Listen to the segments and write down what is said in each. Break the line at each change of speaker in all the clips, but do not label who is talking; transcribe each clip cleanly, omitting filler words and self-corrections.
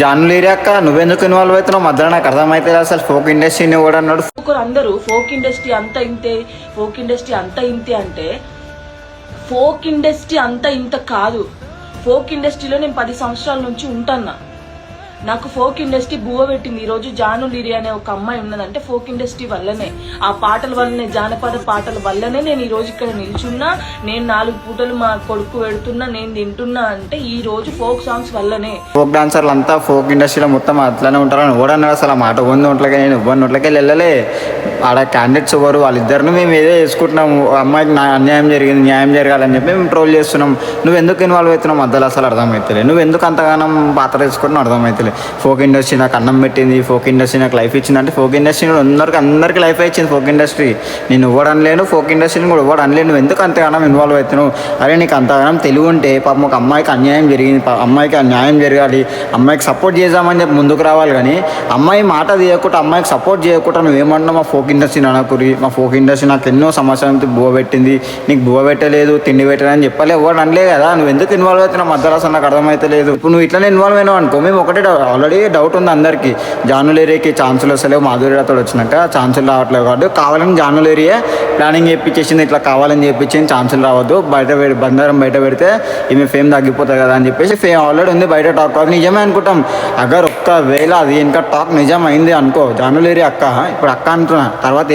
జాన్లేరి అక్క నువ్వెందుకు ఇన్వాల్వ్ అవుతున్నావు మధ్యలో నాకు అర్థమైతే అసలు ఫోక్ ఇండస్ట్రీని కూడా అన్నాడు.
అందరూ ఫోక్ ఇండస్ట్రీ అంత ఇంతే, ఫోక్ ఇండస్ట్రీ అంత ఇంతే అంటే ఫోక్ ఇండస్ట్రీ అంత ఇంత కాదు. ఫోక్ ఇండస్ట్రీలో నేను 10 సంవత్సరాల నుంచి ఉంటున్నా. నాకు ఫోక్ ఇండస్ట్రీ బువ్వ పెట్టింది. ఈరోజు జాను లిరి అనే ఒక అమ్మాయి ఉన్నదంటే ఫోక్ ఇండస్ట్రీ వల్లనే, ఆ పాటల వల్లనే, జానపద పాటల వల్లనే నేను ఈ రోజు ఇక్కడ నిల్చున్నా. నేను 4 పూటలు మా కొడుకు పెడుతున్నా, నేను తింటున్నా అంటే ఈ రోజు ఫోక్ సాంగ్స్ వల్లనే.
ఫోక్ డాన్సర్లు అంతా ఫోక్ ఇండస్ట్రీలో మొత్తం అట్లానే ఉంటారని ఓడన్నారు. అసలు ఆ మాట వంద నోట్లకే నేను ఇవ్వని నోట్లకే వెళ్ళలే. ఆడ క్యాండిడేట్స్ ఎవరు వాళ్ళిద్దరిని మేము ఏదో వేసుకుంటున్నాము. అమ్మాయికి అన్యాయం జరిగింది, న్యాయం జరగాలని చెప్పి మేము ట్రోల్ చేస్తున్నాం. నువ్వు ఎందుకు ఇన్వాల్వ్ అవుతున్నావు మధ్యలో అసలు అర్థమవుతలే. నువ్వు ఎందుకు అంతగానం పాత్ర వేసుకుంటున్నావు అర్థమవుతలే. ఫోక్ ఇండస్ట్రీ నాకు అన్నం పెట్టింది, ఫోక్ ఇండస్ట్రీ నాకు లైఫ్ ఇచ్చింది అంటే ఫోక్ ఇండస్ట్రీ అందరికీ లైఫ్ ఇచ్చింది ఫోక్ ఇండస్ట్రీ. నేను ఇవ్వడం లేను, ఫోక్ ఇండస్ట్రీని కూడా ఇవ్వడం లేను. నువ్వు ఎందుకు అంతగానం ఇన్వాల్వ్ అవుతున్నావు? అరే నీకు అంతగానం తెలివి ఉంటే పాపం ఒక అమ్మాయికి అన్యాయం జరిగింది, అమ్మాయికి న్యాయం జరగాలి, అమ్మాయికి సపోర్ట్ చేద్దామని చెప్పి ముందుకు రావాలి. కానీ అమ్మాయి మాట తీయకుండా, అమ్మాయికి సపోర్ట్ చేయకుండా నువ్వేమంటున్నావు మా ఫోక్ ఇండస్ట్రీ అనకురి, మా ఫోక్ ఇండస్ట్రీ నాకు ఎన్నో సమస్యలతో బువ్వ పెట్టింది, నీకు బువ్వ పెట్టలేదు, తిండి పెట్టలేదని చెప్పలే. ఎవరు అనలే కదా. నువ్వు ఎందుకు ఇన్వాల్వ్ అవుతున్నావు మధ్యలో అసలు నాకు అర్థమైతే లేదు. ఇప్పుడు నువ్వు ఇట్లనే ఇన్వాల్వ్ అయినావు అనుకో, మేము ఒకటే ఆల్రెడీ డౌట్ ఉంది అందరికీ. జానులేరికి ఛాన్సులు వస్తలేవు, మాధురితో వచ్చినాక ఛాన్సులు రావట్లేదు కాబట్టి కావాలని జానులేరియే ప్లానింగ్ చేయించేసింది. ఇట్లా కావాలని చేయించింది, ఛాన్సులు రావద్దు, బంగారం బయట పెడితే ఈమె ఫేమ్ తగ్గిపోతుంది కదా అని చెప్పేసి ఫేమ్ ఆల్రెడీ ఉంది బయట. టాక్ అది నిజమే అనుకుంటాం. అగర్ ఒక్కవేళ అది ఇంకా టాక్ నిజం అయింది అనుకో, జానులేరి అక్క ఇప్పుడు అక్క అంటున్నా, తర్వాత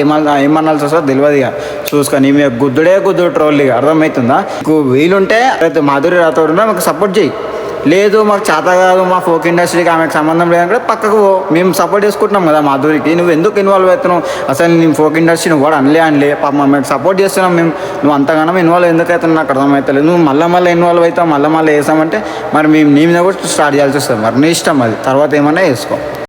ఏమనాల్సి వస్తుందో తెలియదు. ఇక చూసుకొని ఈమె గుద్దుడు ట్రోల్. ఇక అర్థమవుతుందా? నీకు వీలుంటే మాధురి రాథోడ్ మాకు సపోర్ట్ చేయి. లేదు మాకు చేత కాదు, మా ఫోక్ ఇండస్ట్రీకి ఆమెకు సంబంధం లేదంటే పక్కకు మేము సపోర్ట్ చేసుకుంటున్నాం కదా మాధురికి. నువ్వు ఎందుకు ఇన్వాల్వ్ అవుతున్నావు అసలు? నేను ఫోక్ ఇండస్ట్రీని కూడా అనలే పాప మేము సపోర్ట్ చేస్తున్నాం మేము. నువ్వు అంతగానో ఇన్వాల్వ్ ఎందుకు అవుతున్నావు నాకు అర్థమవుతలేదు. నువ్వు మళ్ళీ ఇన్వాల్వ్ అవుతావు, మళ్ళీ వేసామంటే మరి మేము నీ మీద కూడా స్టార్ట్ చేయాల్సి వస్తుంది. మరి నీ ఇష్టం, అది తర్వాత ఏమన్నా చేసుకో.